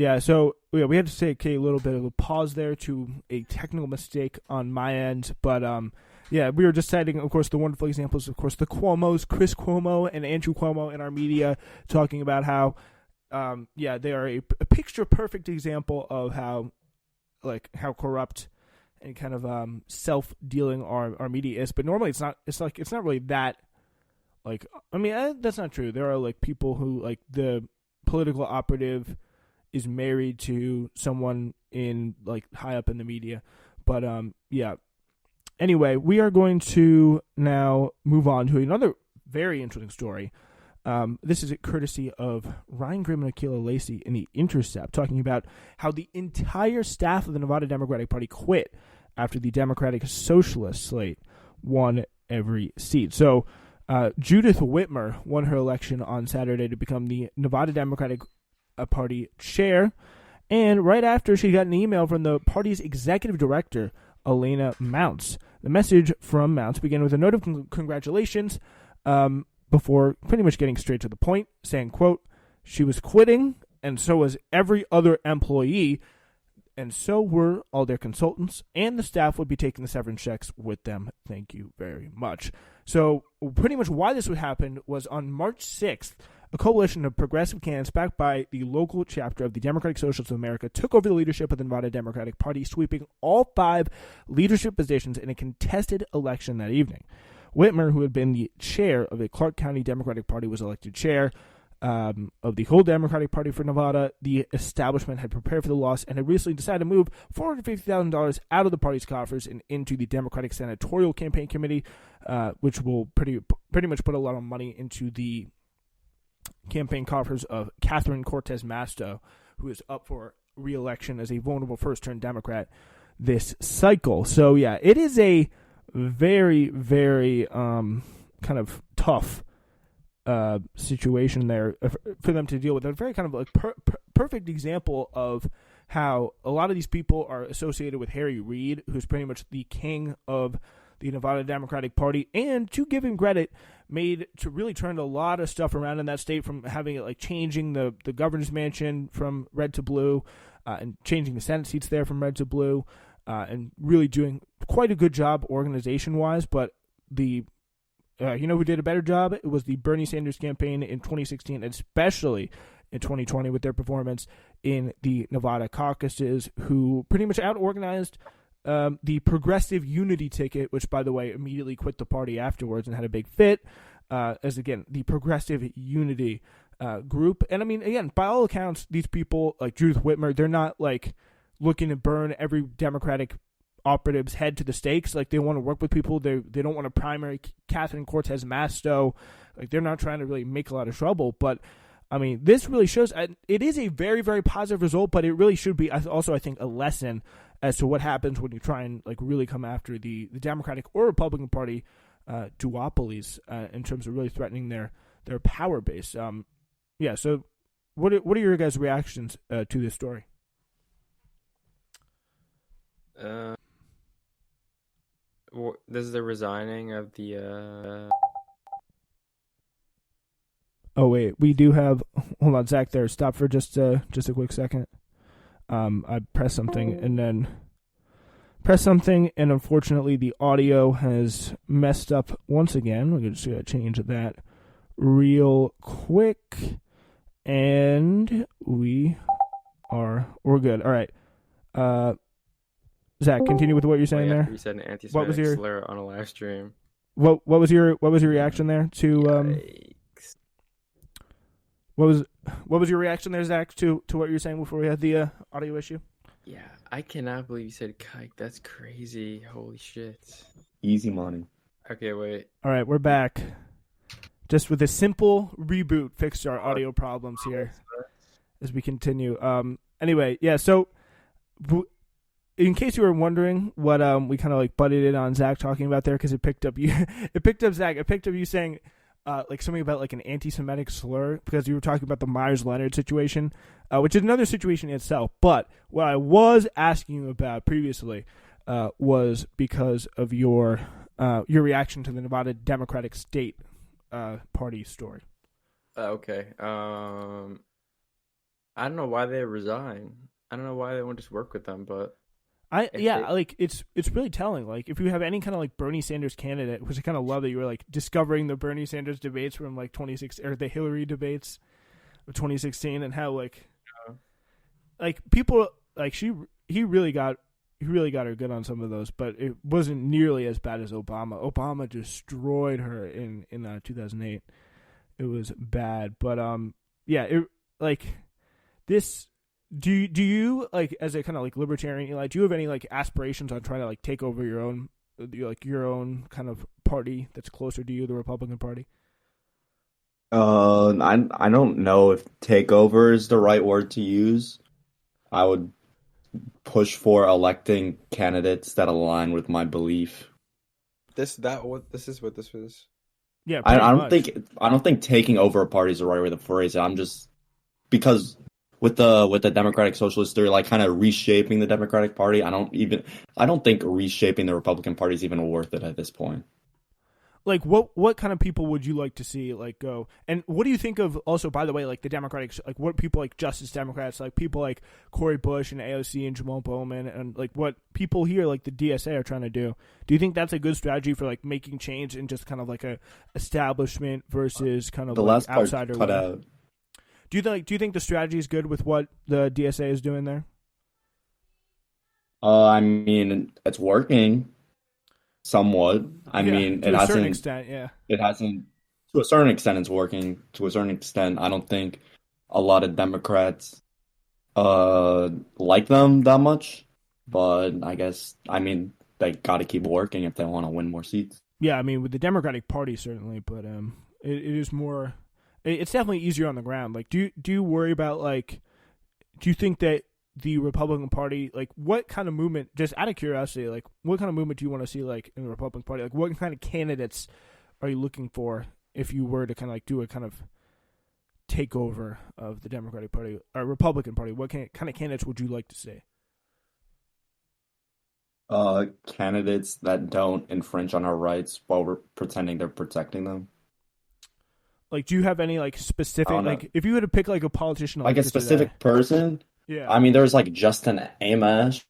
Yeah, so we had to take a little bit of a pause there to a technical mistake on my end, but we were just citing, of course, the wonderful examples, of course, the Cuomos, Chris Cuomo and Andrew Cuomo in our media, talking about how, they are a picture-perfect example of how corrupt and kind of self-dealing our media is. But normally it's not really that. That's not true. There are people who the political operative is married to someone in high up in the media. But anyway, we are going to now move on to another very interesting story. This is a courtesy of Ryan Grimm and Akilah Lacey in The Intercept, talking about how the entire staff of the Nevada Democratic Party quit after the Democratic Socialist slate won every seat. So Judith Whitmer won her election on Saturday to become the Nevada Democratic Party chair, and right after she got an email from the party's executive director, Elena Mounts. The message from Mounts began with a note of congratulations before pretty much getting straight to the point, saying, quote, "She was quitting, and so was every other employee, and so were all their consultants, and the staff would be taking the severance checks with them. Thank you very much." So pretty much why this would happen was on March 6th, a coalition of progressive candidates backed by the local chapter of the Democratic Socialists of America took over the leadership of the Nevada Democratic Party, sweeping all 5 leadership positions in a contested election that evening. Whitmer, who had been the chair of the Clark County Democratic Party, was elected chair of the whole Democratic Party for Nevada. The establishment had prepared for the loss and had recently decided to move $450,000 out of the party's coffers and into the Democratic Senatorial Campaign Committee, which will pretty much put a lot of money into the campaign coffers of Catherine Cortez Masto, who is up for re-election as a vulnerable first-term Democrat this cycle. So, yeah, it is a very, very kind of tough situation there for them to deal with. A very kind of perfect example of how a lot of these people are associated with Harry Reid, who's pretty much the king of the Nevada Democratic Party, and to give him credit, made to really turn a lot of stuff around in that state, from having it changing the governor's mansion from red to blue, and changing the Senate seats there from red to blue, and really doing quite a good job organization-wise. But the who did a better job? It was the Bernie Sanders campaign in 2016, especially in 2020 with their performance in the Nevada caucuses, who pretty much out-organized the Progressive Unity ticket, which, by the way, immediately quit the party afterwards and had a big fit, as, again, the Progressive Unity group. And, I mean, again, by all accounts, these people, like Judith Whitmer, they're not, looking to burn every Democratic operative's head to the stakes. They want to work with people. They don't want to primary Catherine Cortez Masto. They're not trying to really make a lot of trouble. But, I mean, this really shows it is a very, very positive result, but it really should be also, I think, a lesson as to what happens when you try and really come after the Democratic or Republican Party duopolies in terms of really threatening their power base. So what are your guys' reactions to this story? This is the resigning of the Oh wait, we do have. Hold on, Zach. There, stop for just a quick second. I pressed something and unfortunately the audio has messed up once again. We're just gonna change that real quick, and we're good. All right. Zach, continue with what you're saying there. You said an anti-Semitic slur on a live stream. What was your reaction there to Yikes. What was your reaction there, Zach, to what you were saying before we had the audio issue? Yeah, I cannot believe you said kike. That's crazy. Holy shit. Easy money. Okay, wait. All right, we're back. Just with a simple reboot, fixed our audio problems here as we continue. Anyway, yeah. So, in case you were wondering what we kind of butted in on Zach talking about there, because it picked up you, Zach. It picked up you saying something about an anti-Semitic slur, because you were talking about the Myers-Leonard situation, which is another situation in itself. But what I was asking you about previously was because of your reaction to the Nevada Democratic State Party story. Okay. I don't know why they resign. I don't know why they won't just work with them, but Like it's really telling. Like if you have any kind of like Bernie Sanders candidate, which I kind of love that you were like discovering the Bernie Sanders debates from like 2016 or the Hillary debates of 2016, and how like people like he really got her good on some of those, but it wasn't nearly as bad as Obama. Obama destroyed her in 2008. It was bad, but yeah, it like this. Do you like, as a kind of like libertarian, Eli, do you have any like aspirations on trying to like take over your own kind of party that's closer to you, the Republican Party? I don't know if takeover is the right word to use. I would push for electing candidates that align with my belief. this is what this was. Yeah, I pretty don't much. think I don't think taking over a party is the right way to phrase it. I'm just because with the Democratic Socialists, they're like kind of reshaping the Democratic Party. I don't think reshaping the Republican Party is even worth it at this point. Like what kind of people would you like to see like go? And what do you think of also, by the way, like the Democratic, like what people like Justice Democrats, like people like Cory Bush and AOC and Jamal Bowman, and like what people here like the DSA are trying to do? Do you think that's a good strategy for like making change in just kind of like a establishment versus kind of The like last part outsider? cut out. Do you think the strategy is good with what the DSA is doing there? I mean, it's working somewhat. I Yeah, mean, to a certain extent, yeah. it hasn't, to a certain extent, it's working. To a certain extent, I don't think a lot of Democrats like them that much. But I guess, I mean, they got to keep working if they want to win more seats. Yeah, I mean, with the Democratic Party certainly, but it is more. It's definitely easier on the ground. Like, do you worry about like? Do you think that the Republican Party, like, what kind of movement? Just out of curiosity, like, what kind of movement do you want to see, like, in the Republican Party? Like, what kind of candidates are you looking for if you were to kind of like do a kind of takeover of the Democratic Party or Republican Party? What kind of candidates would you like to see? Candidates that don't infringe on our rights while we're pretending they're protecting them. Like, do you have any like specific, like, if you were to pick like a politician, like a specific person? Yeah. I mean, there's like Justin Amash,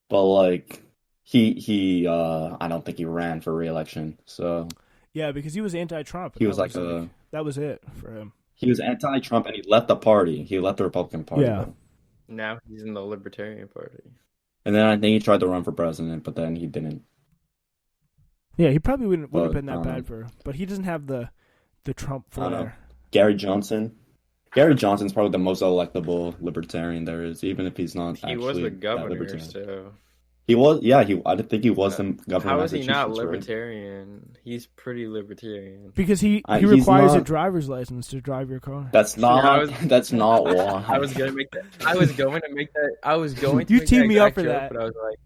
but like he I don't think he ran for re-election. So yeah, because he was anti-Trump. he was like that was it for him. he was anti-Trump and he left the party. He left the Republican Party. Yeah. Now he's in the Libertarian Party. And then I think he tried to run for president, but then he didn't. Yeah, he probably wouldn't have been I that don't bad know. but he doesn't have the Trump I don't know. flair. Gary Johnson. Gary Johnson's probably the most electable libertarian there is, even if he's not He actually was the that governor, libertarian. so He was, yeah. I didn't think he was the governor of how is he not Massachusetts, right? libertarian? He's pretty libertarian. Because he He's requires a not- driver's license to drive your car. That's Yeah, I not. was- That's not why. I was gonna make that. I was going to make that. I was going to. You make teed that me up exact for joke, that. But I was like,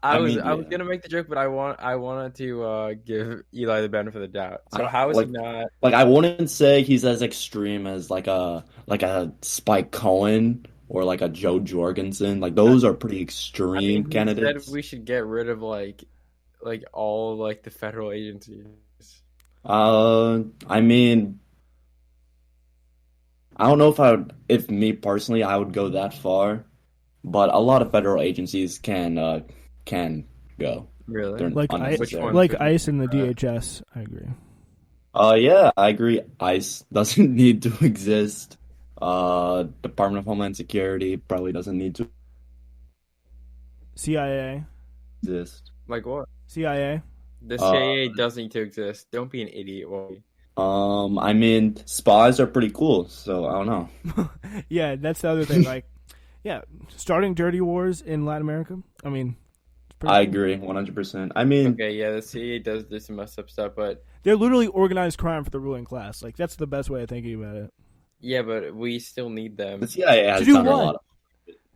I was mean, I was yeah. gonna make the joke, but I wanted to give Eli the benefit of the doubt. So I- how is like- he not? Like I wouldn't say he's as extreme as like a Spike Cohen or like a Joe Jorgensen. Like those are pretty extreme I mean, he candidates. said we should get rid of like all like the federal agencies. I mean, I don't know if me personally, I would go that far, but a lot of federal agencies can go. Really? They're Like unnecessary. one? like ICE and the DHS. I agree. Yeah, I agree. ICE doesn't need to exist. Department of Homeland Security probably doesn't need to CIA. exist. Like what? CIA. The CIA does need to exist. Don't be an idiot, Wally. I mean, spies are pretty cool, so I don't know. Yeah, that's the other thing. Like, yeah, starting dirty wars in Latin America. I mean, it's pretty I cool. agree, 100%. I mean, Okay, yeah, the CIA does do some messed up stuff, but They're literally organized crime for the ruling class. Like, that's the best way of thinking about it. yeah, but we still need them. the CIA has To do done a what? lot of.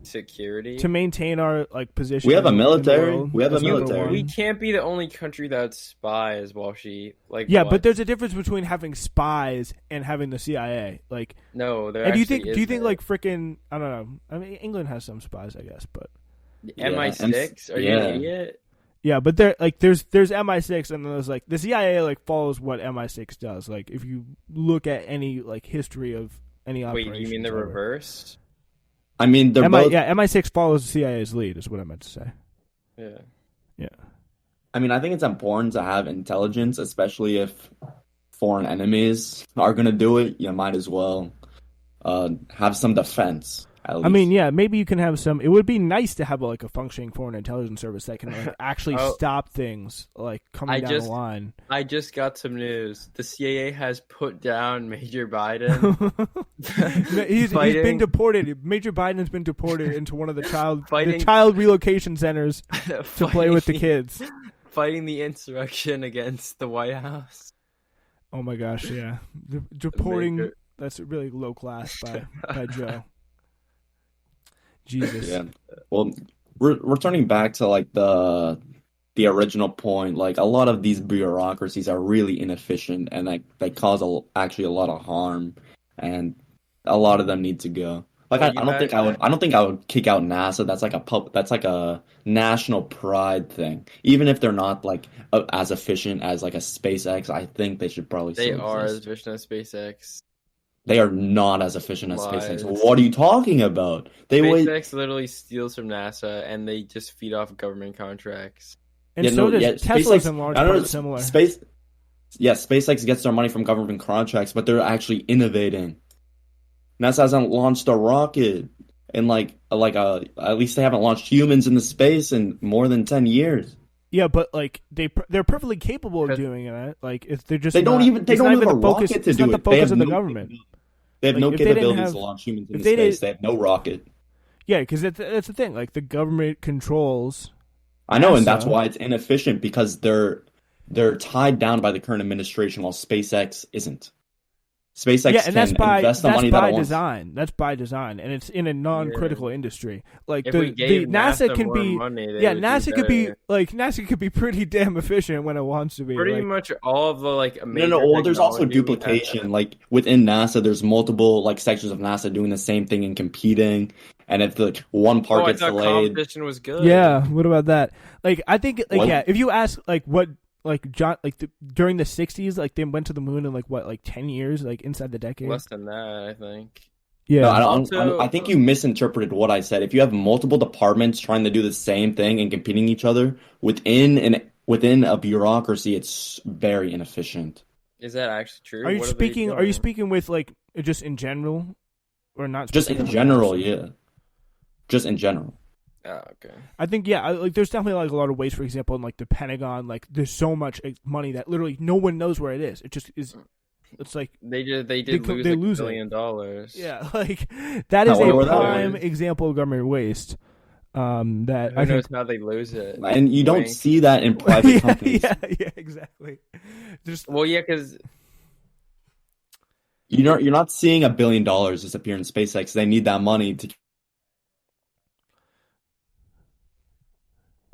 Security. To maintain our like position. We have a in the military. world We have a as number military. one. We can't be the only country that spies, Walshy. Like Yeah, what? but there's a difference between having spies and having the CIA. Like, no, there. and do you actually think isn't. like freaking I don't know. I mean, England has some spies, I guess, but Yeah, MI6? Are you yeah. an idiot? yeah, but there like there's MI6 and there's like the CIA like follows what MI6 does. Like if you look at any like history of any Wait, operations. you mean the ever. reverse? I mean, they're both. Yeah, MI6 follows the CIA's lead, is what I meant to say. Yeah. Yeah. I mean, I think it's important to have intelligence, especially if foreign enemies are gonna do it. You might as well have some defense at least. I mean, yeah, maybe you can have some. It would be nice to have like a functioning foreign intelligence service that can like actually stop things like coming down the line. I just got some news. The CIA has put down Major Biden. he's been deported. Major Biden's been deported into one of the child relocation centers to play with the kids, fighting the insurrection against the White House. Oh my gosh, yeah, deporting. That's really low class by Joe. Jesus. Yeah. Well, returning back to like the original point, like a lot of these bureaucracies are really inefficient and like they cause actually a lot of harm, and a lot of them need to go. Like I don't think I would kick out NASA. That's like a national pride thing. Even if they're not like as efficient as like a SpaceX, I think they should probably still are as exist. efficient as SpaceX. They are not as efficient as SpaceX. What are you talking about? SpaceX literally steals from NASA and they just feed off government contracts. And Tesla's in large part similar. SpaceX gets their money from government contracts, but they're actually innovating. NASA hasn't launched a rocket in at least they haven't launched humans into space in more than 10 years. Yeah, but like they're perfectly capable of doing it. Like if they're just they don't have a rocket to do it. It's not the focus of the government. They have no capabilities to launch humans into space. They have no rocket. Yeah, because that's the thing. Like the government controls. I know, and that's why it's inefficient because they're tied down by the current administration, while SpaceX isn't. SpaceX can invest the money that it wants. That's by design, and it's in a non-critical industry. Like if the NASA can be, money, NASA could be pretty damn efficient when it wants to be. Pretty much all of the like. Well, there's also duplication. Like within NASA, there's multiple like sections of NASA doing the same thing and competing. And if the one part gets delayed, competition was good. Yeah, what about that? Like I think, if you ask like what. Like John, during the 60s, like they went to the moon in 10 years, like inside the decade. Less than that, I think. Yeah, I think you misinterpreted what I said. If you have multiple departments trying to do the same thing and competing each other within a bureaucracy, it's very inefficient. Is that actually true? Are you speaking with like just in general, or not? Just in general, yeah. Just in general. Oh, okay. I think there's definitely like a lot of ways. For example, in like the Pentagon, like there's so much money that literally no one knows where it is. It just is. It's like they lose $1 billion. Yeah, like that is a prime example of government waste. That who knows how they lose it, and you don't see that in private companies. Yeah, exactly. Because you're not seeing $1 billion disappear in SpaceX. They need that money to.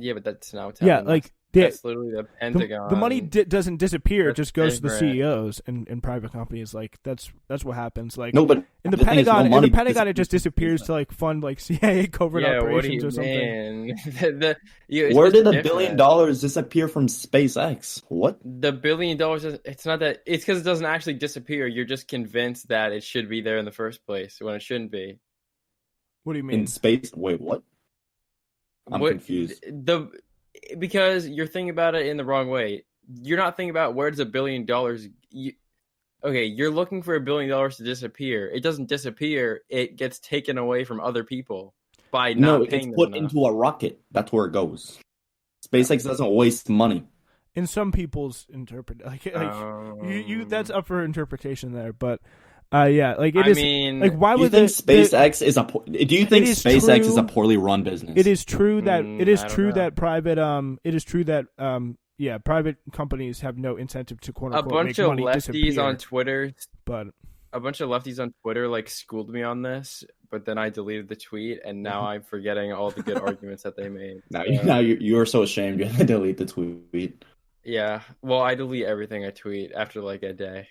Yeah, but that's not what's happening. Like that's literally the Pentagon. The money doesn't disappear; it just goes to the CEOs and private companies. Like that's what happens. Like no, but in the Pentagon, it just disappears to like fund like CIA covert operations or something. Where did $1 billion disappear from SpaceX? What? The $1 billion? It's not that. It's because it doesn't actually disappear. You're just convinced that it should be there in the first place when it shouldn't be. What do you mean? In space? Wait, what? I'm confused. Because you're thinking about it in the wrong way. You're not thinking about where does $1 billion. You're looking for $1 billion to disappear. It doesn't disappear. It gets taken away from other people by not paying them. It's put into a rocket. That's where it goes. SpaceX doesn't waste money. In some people's that's up for interpretation there, but. Yeah, like it is. I mean, like, why would SpaceX is a? Do you think SpaceX is a poorly run business? It is true that private companies have no incentive to quote unquote make money disappear. A bunch of lefties on Twitter like schooled me on this, but then I deleted the tweet, and now I'm forgetting all the good arguments that they made. Now you're so ashamed you had to delete the tweet. Yeah, well, I delete everything I tweet after like a day.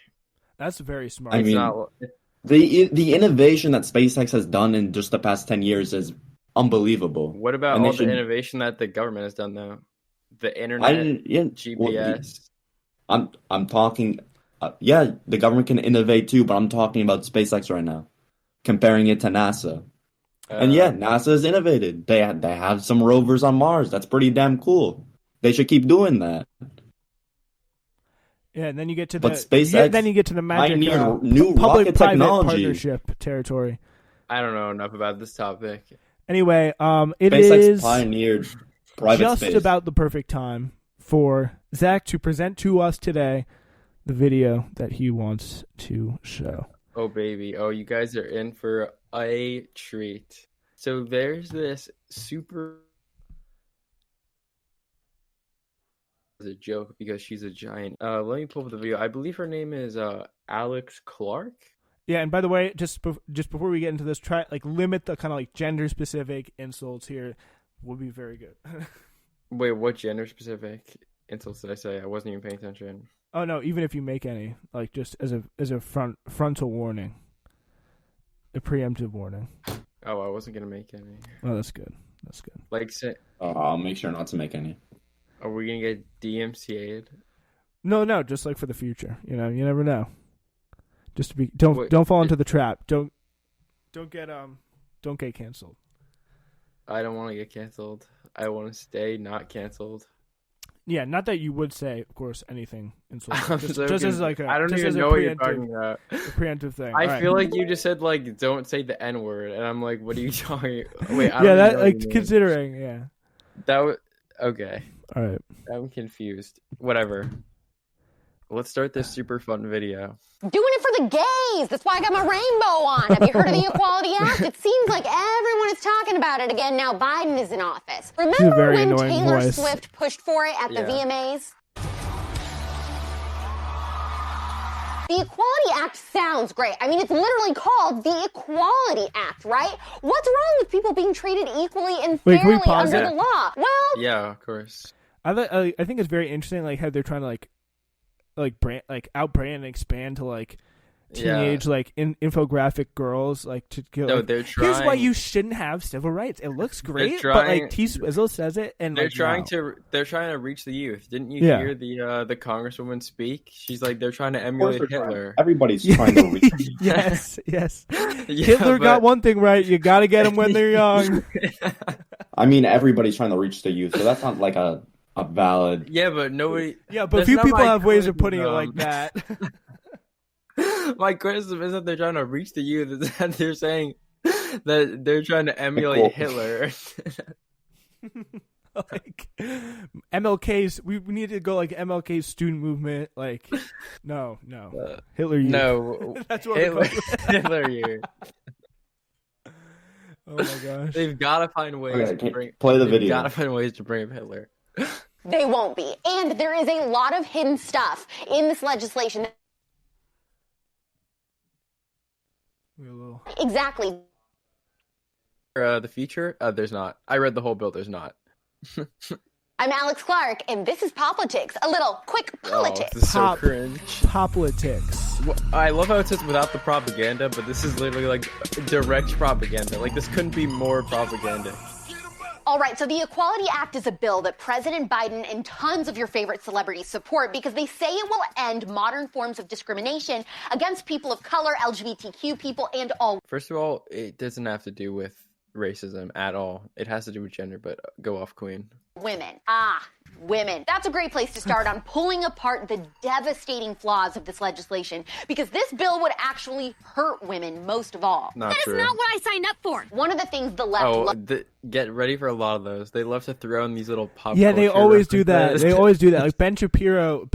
That's very smart. I mean, the innovation that SpaceX has done in just the past 10 years is unbelievable. What about all the innovation that the government has done, though? The internet, GPS. I'm talking Yeah, the government can innovate too, but I'm talking about SpaceX right now, comparing it to NASA. And yeah, NASA has innovated. They have some rovers on Mars. That's pretty damn cool. They should keep doing that. Yeah, and then you get to But the SpaceX then you get to the magic pioneered new rocket public-private technology. partnership territory. I don't know enough about this topic. Anyway, it SpaceX is pioneered private just space. about the perfect time for Zach to present to us today the video that he wants to show. Oh, baby. Oh, you guys are in for a treat. So there's this super... It's a joke because she's a giant. Let me pull up the video. I believe her name is Alex Clark. Yeah, and by the way, just before we get into this, try limit the kind of gender specific insults here. Would be very good. Wait, what gender specific insults did I say? I wasn't even paying attention. Oh no, even if you make any, just as a frontal warning, a preemptive warning. Oh, I wasn't gonna make any. Oh, that's good. That's good. Say, I'll make sure not to make any. are we gonna get DMCA'd? No, just for the future. You never know. Just to be don't fall into the trap. Don't get canceled. I don't want to get canceled. I want to stay not canceled. Yeah, not that you would say, of course, anything insulting. Just as I don't even know what you're talking about. A preemptive thing. I feel like you just said don't say the N word, and I'm like, what are you talking? Wait, I don't yeah, even that know what you mean. considering, yeah. That was okay. All right. I'm confused. Whatever. Let's start this super fun video. Doing it for the gays. That's why I got my rainbow on. Have you heard of the Equality Act? It seems like everyone is talking about it again now Biden is in office. Remember when Taylor Swift pushed for it at the VMAs? The Equality Act sounds great. I mean, it's literally called the Equality Act, right? What's wrong with people being treated equally and fairly under the law? Well, yeah, of course. I think it's very interesting, how they're trying to outbrand and expand to teenage infographic girls to go. No, they're trying. Here's why you shouldn't have civil rights. It looks great, but T Swizzle says it, and they're trying no. They're trying to reach the youth. Didn't you hear the congresswoman speak? She's like they're trying to emulate Hitler. Everybody's trying to reach the youth. Yes. Hitler got one thing right. You got to get them when they're young. I mean, everybody's trying to reach the youth, so that's not a valid. Yeah, but nobody. Yeah, but few people have ways of putting it like that. My criticism isn't they're trying to reach the youth; it's that they're saying that they're trying to emulate Hitler. MLK's, we need to go MLK's student movement. No, Hitler youth. No, that's what Hitler youth. Oh my gosh! They've got to find ways to bring. Play the video. Got to find ways to bring up Hitler. They won't be. And there is a lot of hidden stuff in this legislation. Exactly. The future? There's not. I read the whole bill. There's not. I'm Alex Clark, and this is Politics. A little quick politics. This is so cringe. Politics. Well, I love how it says without the propaganda, but this is literally direct propaganda. This couldn't be more propaganda. All right, so the Equality Act is a bill that President Biden and tons of your favorite celebrities support because they say it will end modern forms of discrimination against people of color, LGBTQ people, and all. First of all, it doesn't have to do with racism at all. It has to do with gender, but go off, Queen. Women. That's a great place to start on pulling apart the devastating flaws of this legislation, because this bill would actually hurt women most of all. Not true. That is not what I signed up for. One of the things the left... Get ready for a lot of those. They love to throw in these little pop Yeah, they culture always do references. that. They always do that. Ben Shapiro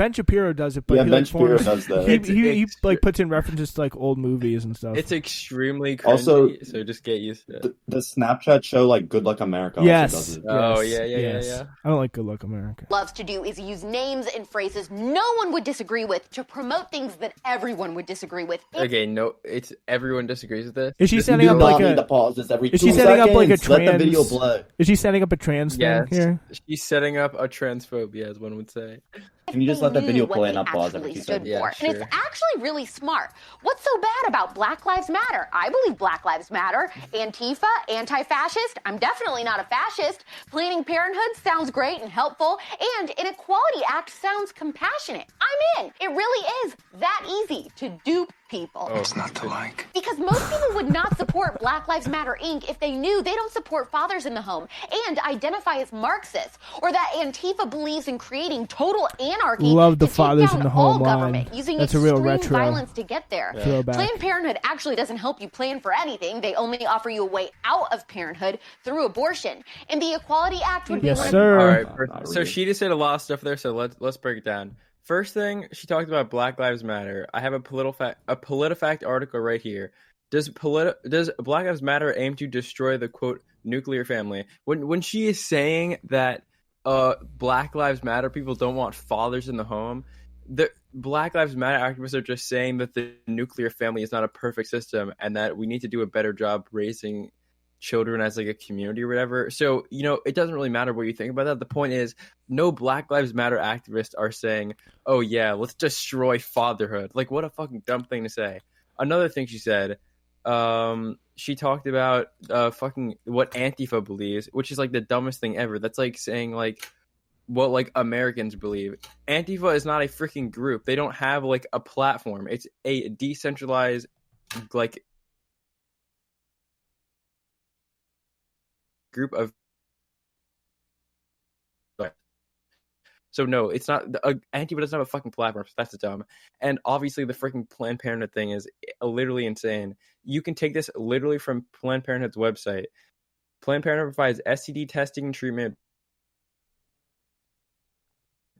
does it, but Yeah, he Ben Shapiro does that. He puts in references to old movies and stuff. It's extremely cringy, Also, so just get used to it. The Snapchat show Good Luck America also does it. Oh, yes. yeah. I don't like Good Luck America. Loves to do is use names and phrases no one would disagree with to promote things that everyone would disagree with. Okay, no, it's everyone disagrees with this. Is she You setting do up not need to pause this every 2 she setting up seconds. a Let the trans? video play. Is she setting up a trans thing here? She's setting up a transphobia, as one would say. Can you just they let the knew video what play they and not pause every actually 2 stood seconds? Yeah, for. And it's sure. actually really smart. What's so bad about Black Lives Matter? I believe Black Lives Matter. Antifa, anti-fascist. I'm definitely not a fascist. Planned Parenthood sounds great and helpful. And an Equality Act sounds compassionate. I'm in. It really is that easy to dupe people. What's not to like? Because most people would not support Black Lives Matter Inc. if they knew they don't support fathers in the home and identify as Marxists, or that Antifa believes in creating total anarchy. Love the to take fathers down in the all home line. government, using That's a real extreme retro violence to get there. throwback. Planned Parenthood actually doesn't help you plan for anything. They only offer you a way out of parenthood through abortion. And the Equality Act would be Yes, one of sir. All right. Not So really. she just said a lot of stuff there. So let's break it down. First thing, she talked about Black Lives Matter. I have a PolitiFact article right here. Does Black Lives Matter aim to destroy the quote nuclear family? When she is saying that Black Lives Matter people don't want fathers in the home, the Black Lives Matter activists are just saying that the nuclear family is not a perfect system and that we need to do a better job raising children as like a community or whatever. So, it doesn't really matter what you think about that. The point is, no Black Lives Matter activists are saying, oh yeah, let's destroy fatherhood. Like, what a fucking dumb thing to say. Another thing she said, she talked about fucking what Antifa believes, which is like the dumbest thing ever. That's like saying like what like Americans believe. Antifa is not a freaking group. They don't have like a platform. It's a decentralized like group of. So no, it's not. Antifa doesn't have a fucking platform. So that's dumb. And obviously, the freaking Planned Parenthood thing is literally insane. You can take this literally from Planned Parenthood's website. Planned Parenthood provides STD testing and treatment,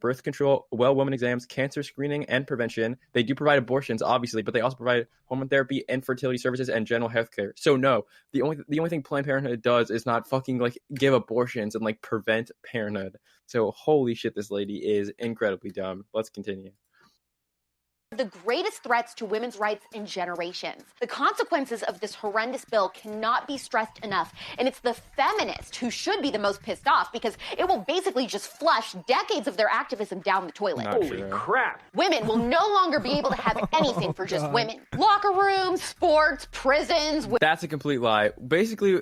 birth control, well woman exams, cancer screening, and prevention. They do provide abortions, obviously, but they also provide hormone therapy, infertility services, and general health care. So no, the only thing Planned Parenthood does is not fucking like give abortions and like prevent parenthood. So holy shit, this lady is incredibly dumb. Let's continue. The greatest threats to women's rights in generations. The consequences of this horrendous bill cannot be stressed enough. And it's the feminists who should be the most pissed off, because it will basically just flush decades of their activism down the toilet. Not true. Crap. Women will no longer be able to have anything for just women. Locker rooms, sports, prisons. That's a complete lie. Basically,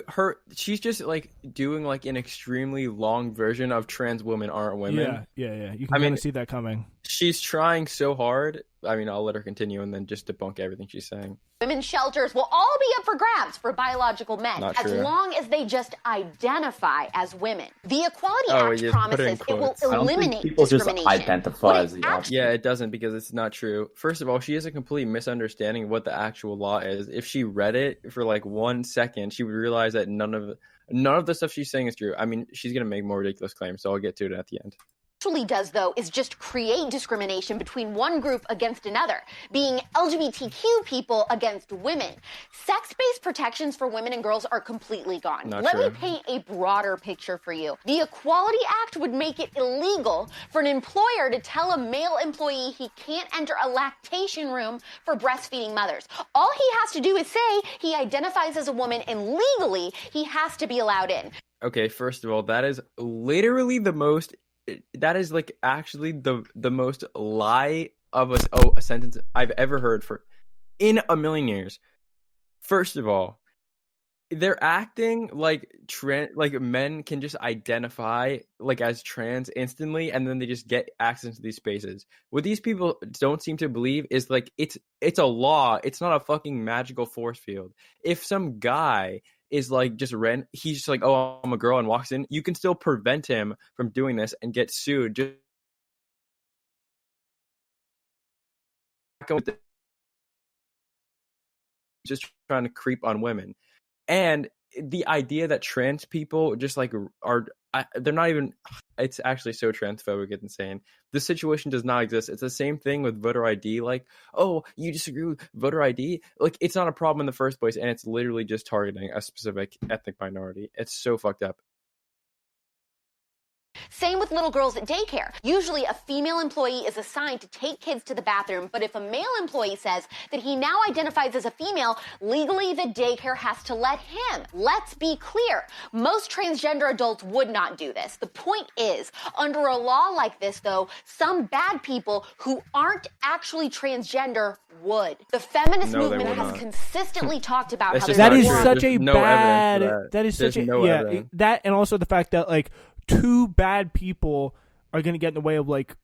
she's just like doing like an extremely long version of trans women aren't women. Yeah. You can kind of see that coming. She's trying so hard. I mean, I'll let her continue and then just debunk everything she's saying. Women's shelters will all be up for grabs for biological men, Not as true. long as they just identify as women. The Equality Oh, Act you just put it in promises it will quotes. I don't think eliminate people just discrimination. identify What as it the actually Yeah, it doesn't, because it's not true. First of all, she has a complete misunderstanding of what the actual law is. If she read it for like 1 second, she would realize that none of the stuff she's saying is true. I mean, she's gonna make more ridiculous claims, so I'll get to it at the end. actually does, though, is just create discrimination between one group against another, being LGBTQ people against women. Sex-based protections for women and girls are completely gone. Not Let true. me paint a broader picture for you. The Equality Act would make it illegal for an employer to tell a male employee he can't enter a lactation room for breastfeeding mothers. All he has to do is say he identifies as a woman, and legally he has to be allowed in. Okay, first of all, that is literally that is like actually the most lie of a sentence I've ever heard in a million years. First of all, they're acting like men can just identify like as trans instantly, and then they just get access to these spaces. What these people don't seem to believe is like it's a law. It's not a fucking magical force field. If some guy is like he's just like, oh, I'm a girl, and walks in, you can still prevent him from doing this and get sued just trying to creep on women. And the idea that trans people just like they're not even, it's actually so transphobic, it's insane. This situation does not exist. It's the same thing with voter ID. Like, oh, you disagree with voter ID? Like, it's not a problem in the first place, and it's literally just targeting a specific ethnic minority. It's so fucked up. Same with little girls at daycare. Usually a female employee is assigned to take kids to the bathroom, but if a male employee says that he now identifies as a female, legally the daycare has to let him. Let's be clear. Most transgender adults would not do this. The point is, under a law like this, though, some bad people who aren't actually transgender would. The feminist movement has consistently talked about how that is true. such a no bad. That is There's such a no yeah. evidence. That and also the fact that like two bad people are going to get in the way of like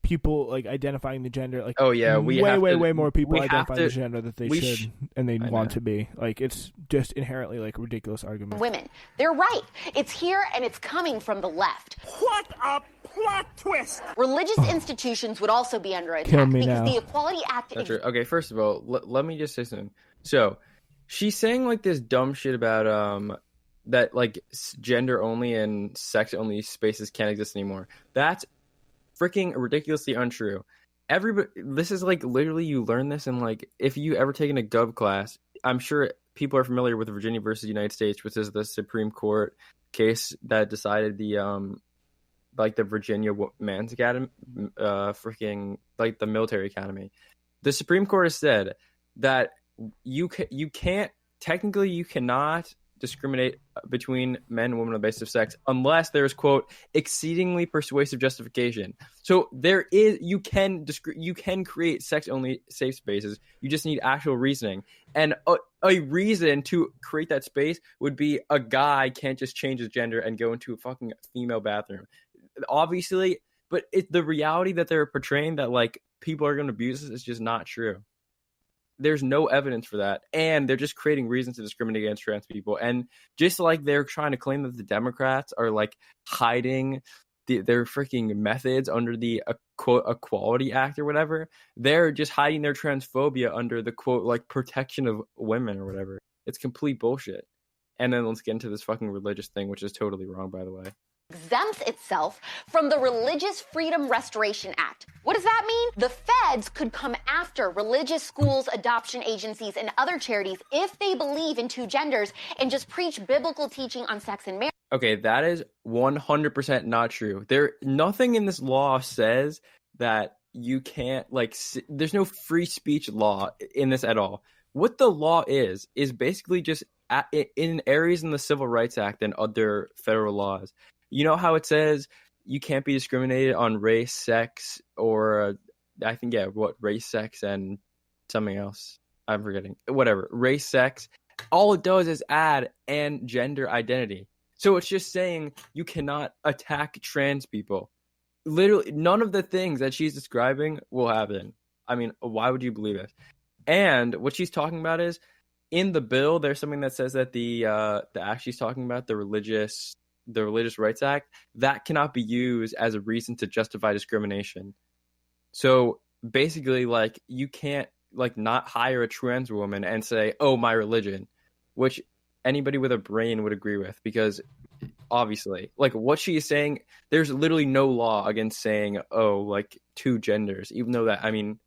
people like identifying the gender. Like way more people identify the gender that they should and they want to be. Like it's just inherently like a ridiculous argument. Women, they're right. It's here and it's coming from the left. What a plot twist! Religious institutions would also be under attack Kill me because now. the Equality Act. That's right. Okay, first of all, let me just say something. So, she's saying like this dumb shit about that like gender only and sex only spaces can't exist anymore. That's freaking ridiculously untrue. Everybody, this is like literally you learn this in like if you ever taken a gov class. I'm sure people are familiar with Virginia versus United States, which is the Supreme Court case that decided the like the Virginia Men's Academy, freaking like the military academy. The Supreme Court has said that you cannot discriminate between men and women on the basis of sex unless there is, quote, exceedingly persuasive justification. So you can create sex only safe spaces. You just need actual reasoning, and a reason to create that space would be a guy can't just change his gender and go into a fucking female bathroom. Obviously, but the reality that they're portraying that like people are going to abuse this is just not true. There's no evidence for that, and they're just creating reasons to discriminate against trans people. And just like they're trying to claim that the Democrats are like hiding their freaking methods under the quote Equality Act or whatever, they're just hiding their transphobia under the quote like protection of women or whatever. It's complete bullshit. And then let's get into this fucking religious thing, which is totally wrong, by the way. Exempts itself from the Religious Freedom Restoration Act. What does that mean? The feds could come after religious schools, adoption agencies, and other charities if they believe in two genders and just preach biblical teaching on sex and marriage. Okay, that is 100% not true. Nothing in this law says that you can't there's no free speech law in this at all. What the law is basically just in areas in the Civil Rights Act and other federal laws. You know how it says you can't be discriminated on race, sex, or I think, race, sex, and something else. I'm forgetting. Whatever. Race, sex. All it does is add and gender identity. So it's just saying you cannot attack trans people. Literally, none of the things that she's describing will happen. I mean, why would you believe it? And what she's talking about is, in the bill, there's something that says that the act she's talking about, the Religious Rights Act, that cannot be used as a reason to justify discrimination. So basically, like, you can't not hire a trans woman and say, "Oh, my religion," which anybody with a brain would agree with, because obviously, like, what she is saying, there's literally no law against saying, "Oh, like, two genders," even though that, I mean,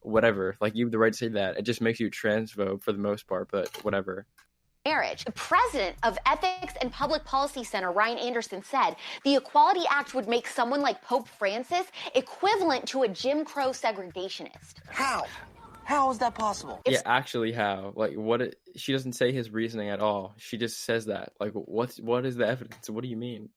whatever, like, you have the right to say that. It just makes you transphobe for the most part, but whatever. Marriage. The president of Ethics and Public Policy Center, Ryan Anderson, said the Equality Act would make someone like Pope Francis equivalent to a Jim Crow segregationist. How? How is that possible? Yeah, actually, how? Like, she doesn't say his reasoning at all. She just says that. Like, what is the evidence? What do you mean?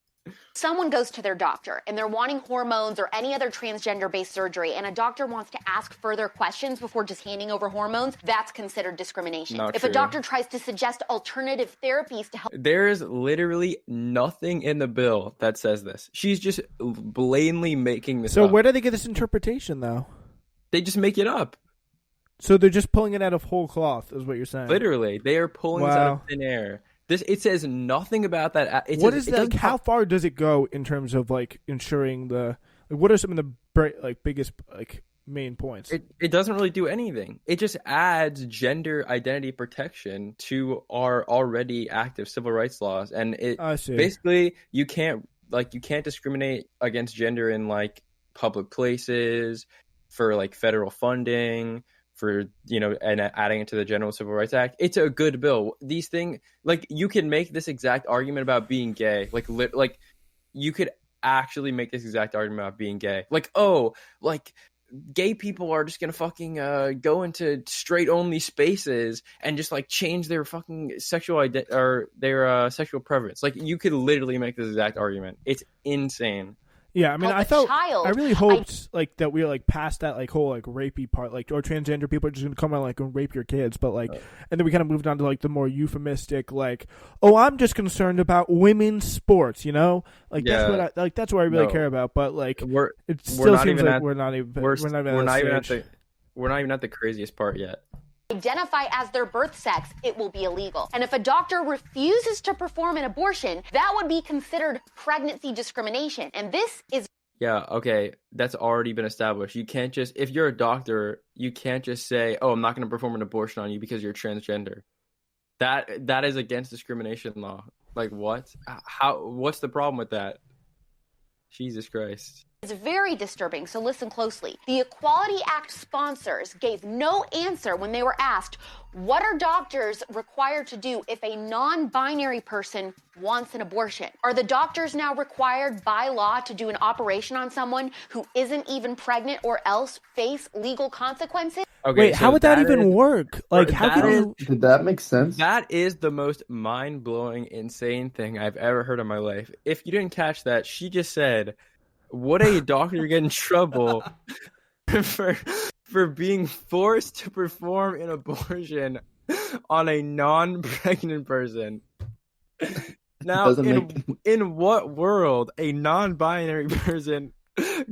Someone goes to their doctor and they're wanting hormones or any other transgender-based surgery, and a doctor wants to ask further questions before just handing over hormones. That's considered discrimination. Not if true. a doctor tries to suggest alternative therapies to help, There is literally nothing in the bill that says this. She's just blatantly making this So up. where do they get this interpretation, though? They just make it up. So they're just pulling it out of whole cloth, is what you're saying? Literally, they are pulling this out of thin air. It says nothing about that. How far does it go in terms of like ensuring what are some of the biggest main points? It doesn't really do anything. It just adds gender identity protection to our already active civil rights laws, and I see. Basically you can't discriminate against gender in like public places, for like federal funding, for, and adding it to the General Civil Rights Act. It's a good bill. These things, like, you can make this exact argument about being gay. Like you could actually make this exact argument about being gay. Like, oh, like gay people are just gonna fucking go into straight only spaces and just like change their fucking sexual identity or their sexual preference. Like, you could literally make this exact argument. It's insane. Yeah, I mean, Help a child. I really hoped like that we were like past that like whole like rapey part, like, or transgender people are just gonna come out like and rape your kids, but like, and then we kind of moved on to like the more euphemistic, like, oh, I'm just concerned about women's sports, you know, like that's what I really care about, but like, it still seems like we're not even at the craziest part yet. Identify as their birth sex, it will be illegal. And if a doctor refuses to perform an abortion, that would be considered pregnancy discrimination. And this is... Yeah, okay, that's already been established. You can't just, if you're a doctor, you can't just say, oh, I'm not going to perform an abortion on you because you're transgender. That is against discrimination law. Like, what? What's the problem with that? Jesus Christ. It's very disturbing, so listen closely. The Equality Act sponsors gave no answer when they were asked, what are doctors required to do if a non-binary person wants an abortion? Are the doctors now required by law to do an operation on someone who isn't even pregnant or else face legal consequences? Okay, wait, so how would that even work? Like, did that make sense? That is the most mind-blowing, insane thing I've ever heard in my life. If you didn't catch that, she just said, would a doctor get in trouble for being forced to perform an abortion on a non-pregnant person? Now, in what world a non-binary person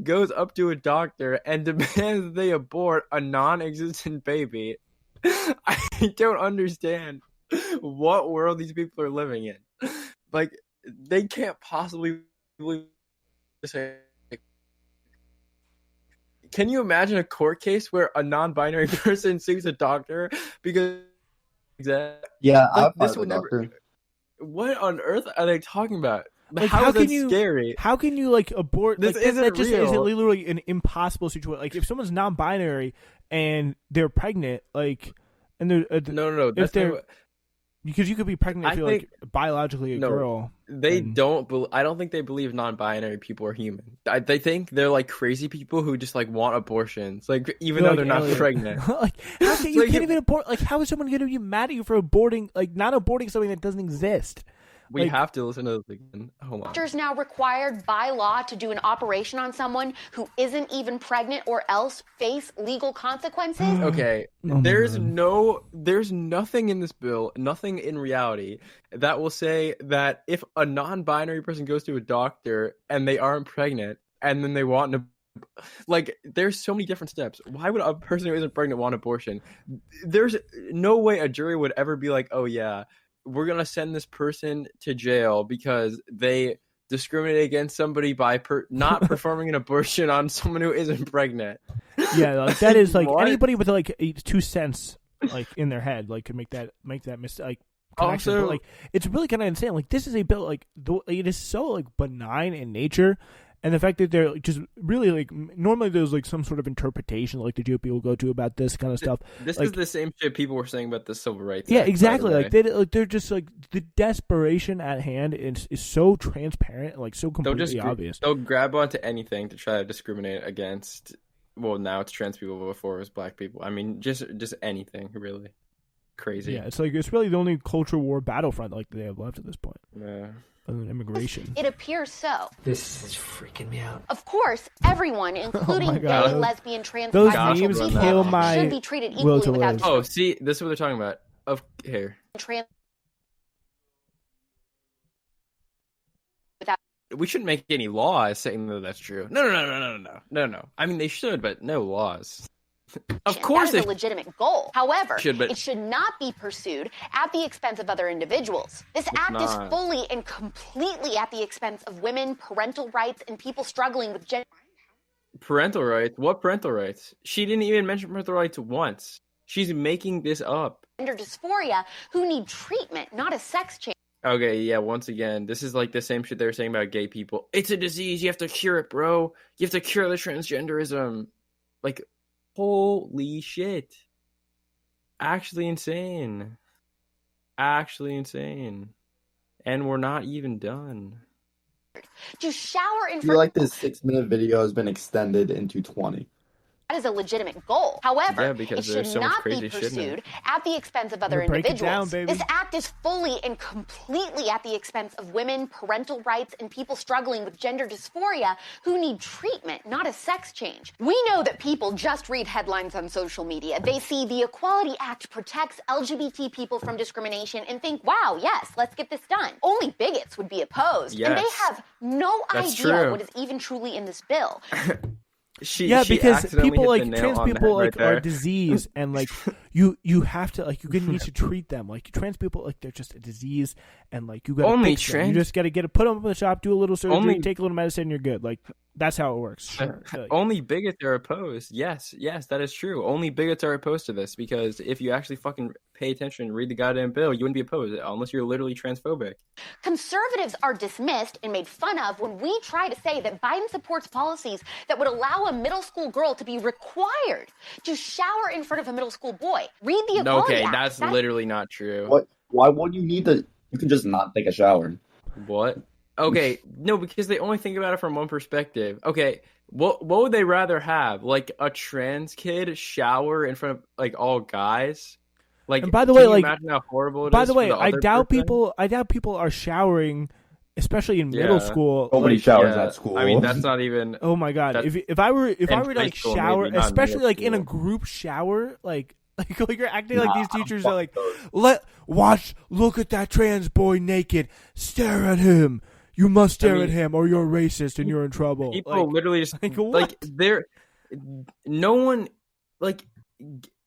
goes up to a doctor and demands that they abort a non-existent baby? I don't understand what world these people are living in. Like, they can't possibly believe this. Can you imagine a court case where a non-binary person sues a doctor because this would never? What on earth are they talking about? Like, how is that scary? How can you like abort? This like, isn't that just real. is literally an impossible situation. Like, if someone's non-binary and they're pregnant, like, and they're no, if they're because you could be pregnant if you're like biologically a girl. They don't. I don't think they believe non-binary people are human. They think they're like crazy people who just like want abortions, like even though they're not pregnant. Like, how can you can't even abort? Like, how is someone going to be mad at you for aborting? Like, not aborting something that doesn't exist. We have to listen to this again. Hold on. Doctors now required by law to do an operation on someone who isn't even pregnant or else face legal consequences. Okay, there's nothing in this bill, nothing in reality that will say that if a non-binary person goes to a doctor and they aren't pregnant and then they want an like, there's so many different steps. Why would a person who isn't pregnant want an abortion? There's no way a jury would ever be like, oh yeah, we're going to send this person to jail because they discriminate against somebody by not performing an abortion on someone who isn't pregnant. Yeah, like, that is like anybody with like 2 cents like in their head like could make that mistake. Like, also, but, like, it's really kind of insane. Like, this is a bill like it is so like benign in nature. And the fact that they're like, just really like normally there's like some sort of interpretation like the GOP will go to about this kind of stuff. This like, is the same shit people were saying about the Civil Rights Yeah, Act, exactly. Like they're just like the desperation at hand is so transparent and like so completely obvious. They'll grab onto anything to try to discriminate against. Well, now it's trans people, but before it was black people. I mean, just anything really. Crazy. Yeah, it's really the only culture war battlefront like they have left at this point. Yeah. Other than immigration. It appears so. This is freaking me out. Of course, everyone, including gay, lesbian, trans, those bisexual memes people, kill my should be treated equally without Oh, see, this is what they're talking about. Here. We shouldn't make any laws saying that that's true. No. I mean, they should, but no laws. Of course, that is a legitimate goal. However, it should not be pursued at the expense of other individuals. This act is fully and completely at the expense of women, parental rights, and people struggling with parental rights. What parental rights? She didn't even mention parental rights once. She's making this up. Gender dysphoria who need treatment, not a sex change. Okay, yeah, once again, this is like the same shit they were saying about gay people. It's a disease. You have to cure it, bro. You have to cure the transgenderism. Like, holy shit. Actually insane. And we're not even done. To shower in I feel front like this 6-minute video has been extended into 20. that is a legitimate goal. However, Yeah, it because should there's so much not be crazy shit in it. pursued at the expense of other Break it individuals. down, baby. This act is fully and completely at the expense of women, parental rights, and people struggling with gender dysphoria who need treatment, not a sex change. We know that people just read headlines on social media. They see the Equality Act protects LGBT people from discrimination and think, wow, yes, let's get this done. Only bigots would be opposed. And they Yes. have no That's idea true. what is even truly in this bill. She because accidentally people hit the like nail trans on the people head like right there. are a disease, and like you have to like you need to treat them like trans people like they're just a disease, and like you got to Only fix them. You trans- just got to put them in the shop, do a little surgery, Only- take a little medicine, you're good. Like that's how it works. Sure. Like, Only bigots are opposed. Yes, that is true. Only bigots are opposed to this because if you actually fucking pay attention and read the goddamn bill, you wouldn't be opposed unless you're literally transphobic. Conservatives are dismissed and made fun of when we try to say that Biden supports policies that would allow a middle school girl to be required to shower in front of a middle school boy. Read the Equality Okay, Act. that's literally not true. What? Why would you need to? You can just not take a shower. What? Okay, no, because they only think about it from one perspective. Okay, what would they rather have? Like a trans kid shower in front of like all guys? Like, And by the can way, you like, imagine how horrible it by is the for way, I other doubt person? people are showering, especially in middle Yeah. school. Nobody like, showers Yeah, at school. I mean, that's not even. Oh my god! That's- If I were in to high like school, shower, maybe, not in especially middle like in a school. group shower, like you're acting like Nah, these teachers are like, fuck those. look at that trans boy naked, stare at him. You must stare mean, at him, or you're racist and you're in trouble. People Like, literally just like, like what? they're no one like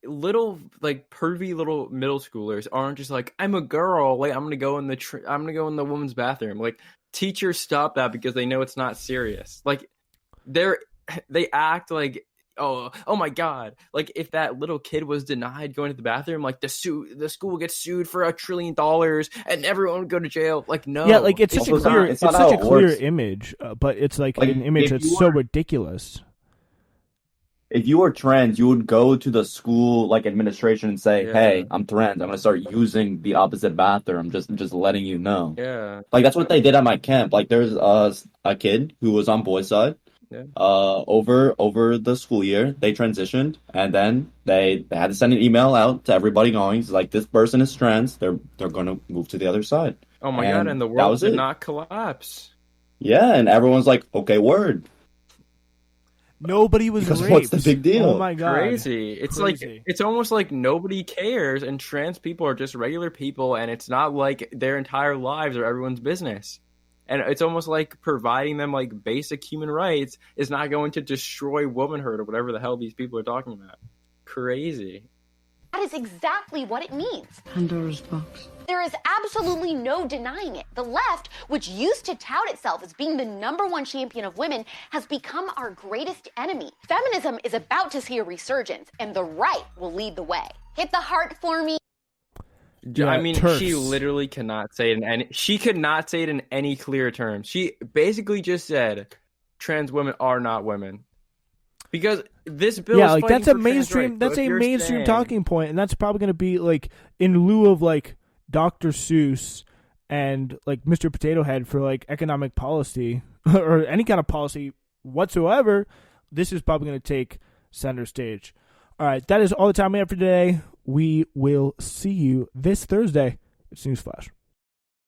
little like pervy little middle schoolers aren't just like I'm a girl, like I'm gonna go in the women's bathroom. Like teachers stop that because they know it's not serious. Like they act like oh my god, like if that little kid was denied going to the bathroom, like the school gets sued for $1 trillion and everyone would go to jail. Like no, yeah, like it's such a also not- clear, it's it's not such how a it clear works. image, but it's like Like, an image if that's you so were- ridiculous. If you were trans, you would go to the school like administration and say, Yeah. "Hey, I'm trans. I'm gonna start using the opposite bathroom. Just letting you know." yeah. Like that's what they did at my camp. Like there's a kid who was on boys' side. Yeah. Over the school year, they transitioned, and then they had to send an email out to everybody going, it's like this person is trans. They're gonna move to the other side. Oh my god, And and the that world was did it. not collapse. Yeah, and everyone's like, "Okay, word." Nobody was Because raped. what's the big deal? Oh my god! Crazy. It's Crazy. like it's almost like nobody cares and trans people are just regular people and it's not like their entire lives are everyone's business. And it's almost like providing them like basic human rights is not going to destroy womanhood or whatever the hell these people are talking about. Crazy. That is exactly what it means. Pandora's box. There is absolutely no denying it. The left, which used to tout itself as being the #1 champion of women, has become our greatest enemy. Feminism is about to see a resurgence, and the right will lead the way. Hit the heart for me. Yeah, I mean, TERFs. she literally cannot say it in any. She could not say it in any clear terms. She basically just said, "Trans women are not women," because this bill. Yeah, is like fighting that's a for trans mainstream. rights. That's So if a you're mainstream saying- talking point, and that's probably going to be like in lieu of like Dr. Seuss and like Mr. Potato Head for like economic policy or any kind of policy whatsoever. This is probably going to take center stage. All right, that is all the time we have for today. We will see you this Thursday. It's Newsflash.